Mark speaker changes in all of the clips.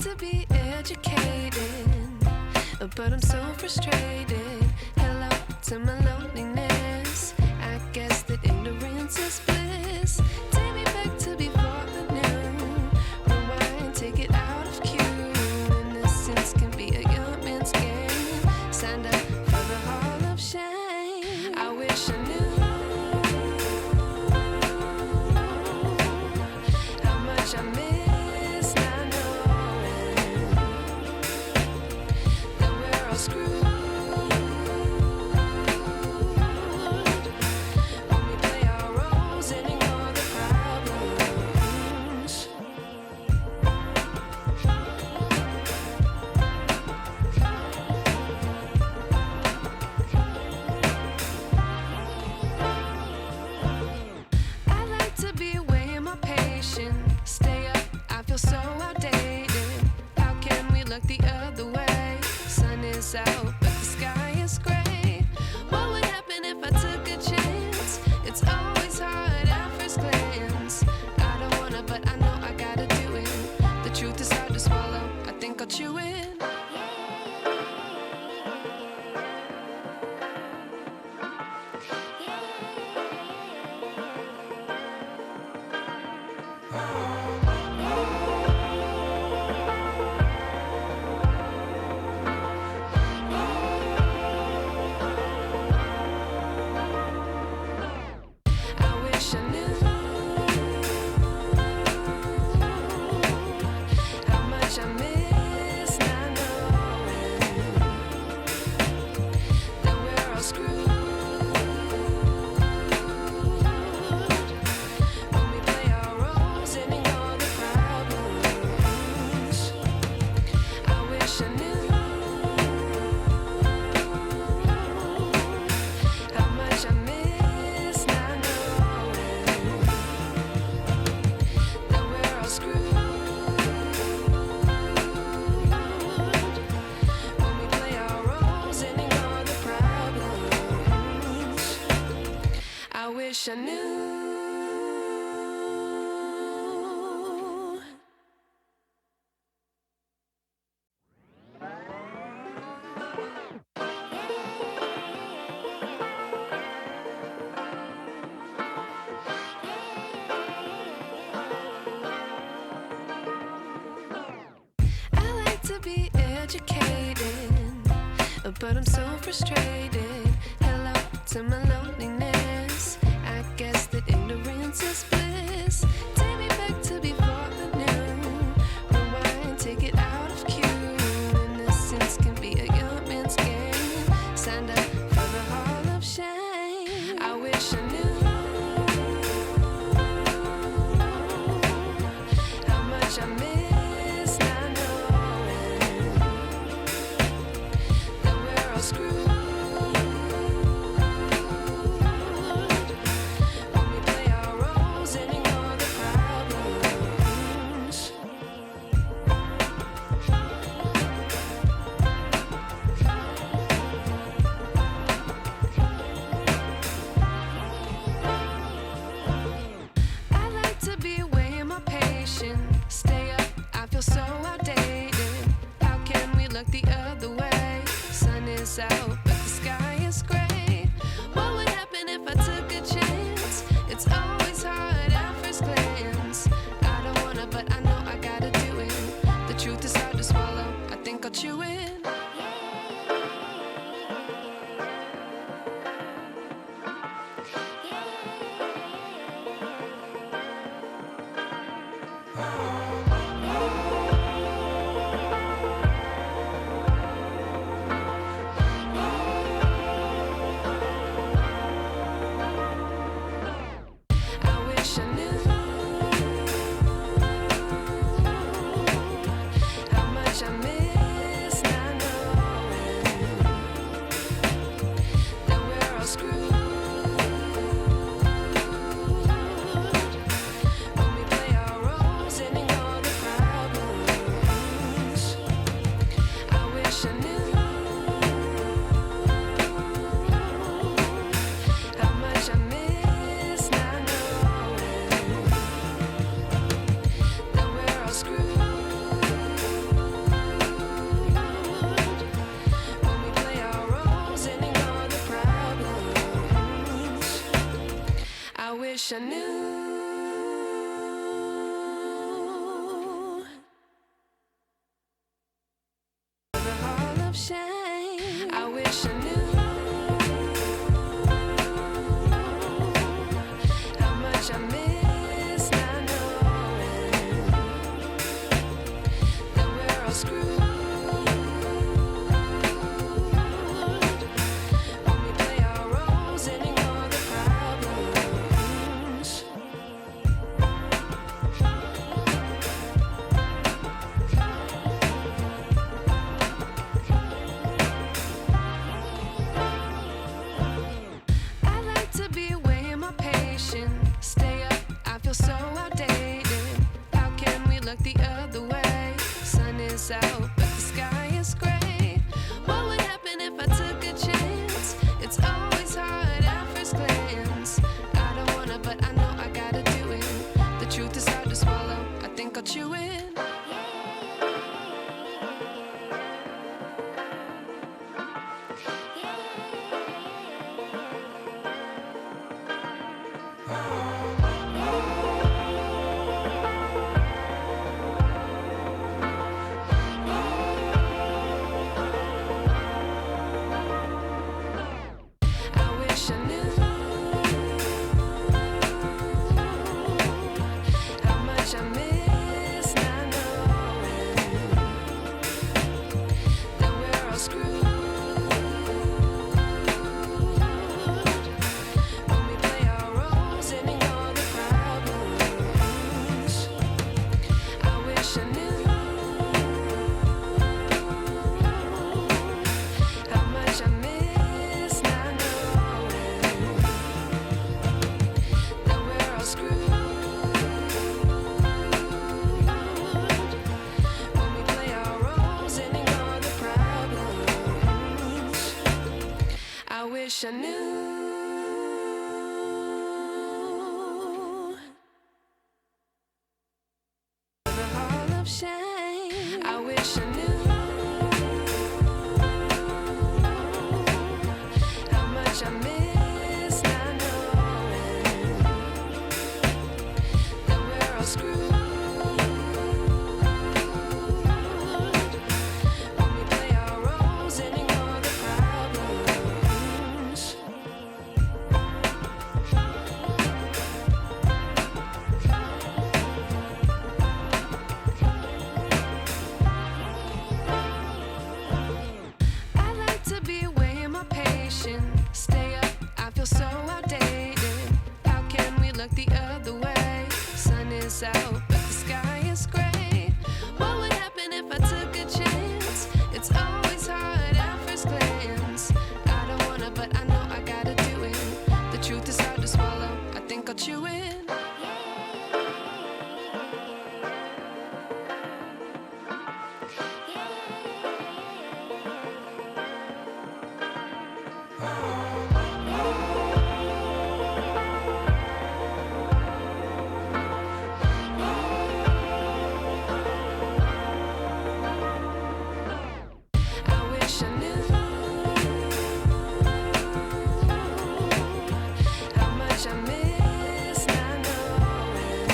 Speaker 1: to be educated, but I'm so frustrated. Hello to my loneliness. I guess that ignorance is bliss. Take me back to before the new. Rewind, take it out of cue. Innocence can be a young man's game. Signed up for the hall of shame. I wish I knew how much I miss not knowing that we're all screwed when we play our roles and ignore the problems. I like to be away in my patience. Stay up, I feel so outdated. How can we look the other way? Sun is out, but the sky is gray. What would happen if I took a chance? It's always hard at first glance. I don't wanna, but I know I gotta do it. The truth is hard to swallow, I think I'll chew it. I wish I knew how much I miss not knowing that we're all screwed when we play our roles and ignore the problems. I wish I knew how much I miss not knowing that we're all screwed when we play our roles and ignore the problems. I wish I knew. I like to be educated, but I'm so frustrated. Hello to my loneliness. I guess that ignorance is bliss. Take me back to before the new. Rewind, take it out of cue. Innocence can be a young man's game. Signed up for the hall of shame. I wish I knew how much I miss not knowing that we're all screwed when we play our roles wish I knew the hall of shame. I wish I knew how much I miss not knowing that we're all screwed when we play our roles and ignore the problems. I like to be away in my patience. Stay up, I feel so outdated. How can we look the other way? Sun is out, but the sky is gray. What would happen if I took a chance? It's always hard at first glance. I don't wanna, but I know I gotta do it. The truth is hard to swallow, I think I'll chew it. I wish I knew how much I miss not knowing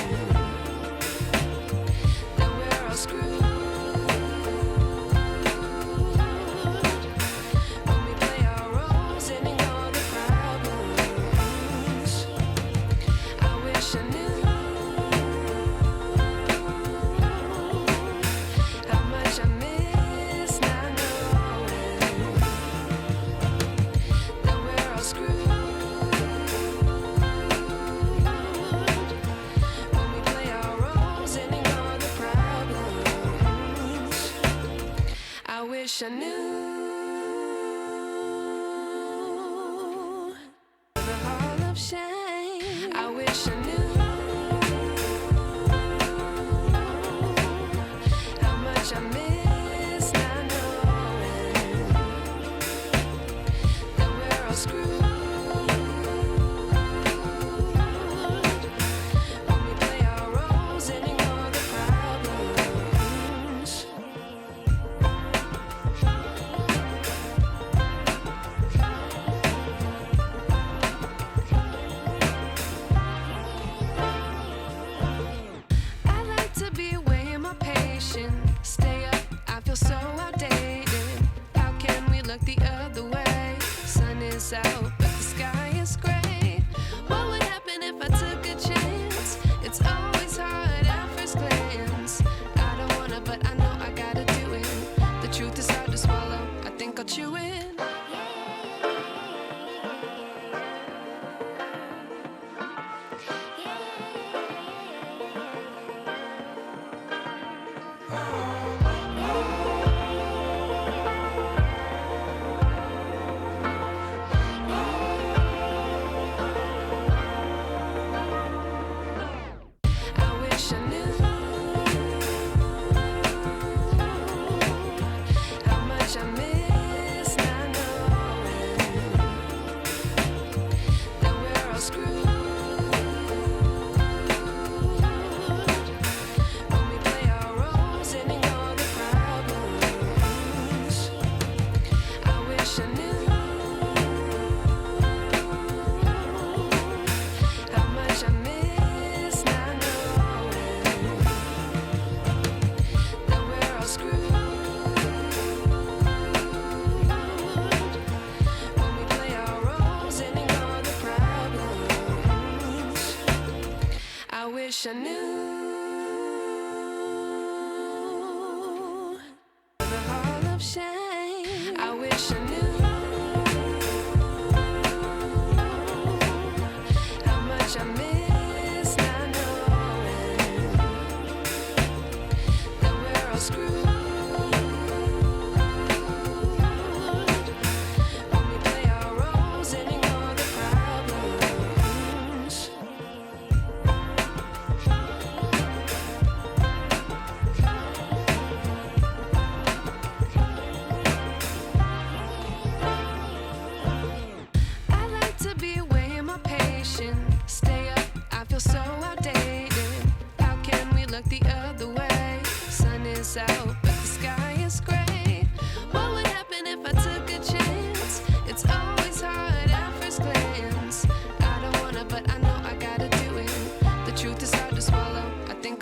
Speaker 1: that we're all screwed when we play our roles and ignore the problems. I wish I knew how much I miss not knowing that we're all screwed when we play our roles and ignore the problems. I wish I knew the hall of shame. I wish I knew how much I miss not knowing that we're all screwed when we play our roles and ignore the problems.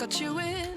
Speaker 1: brought you in.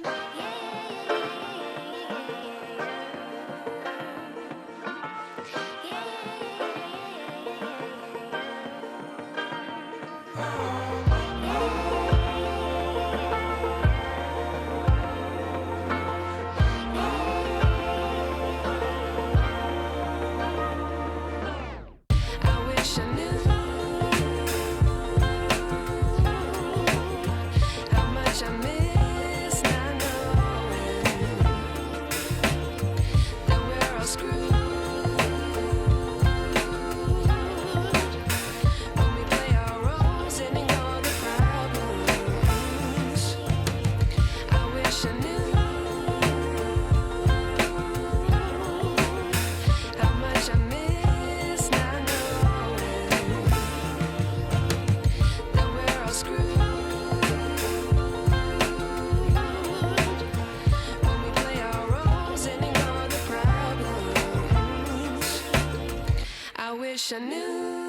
Speaker 1: I wish I knew.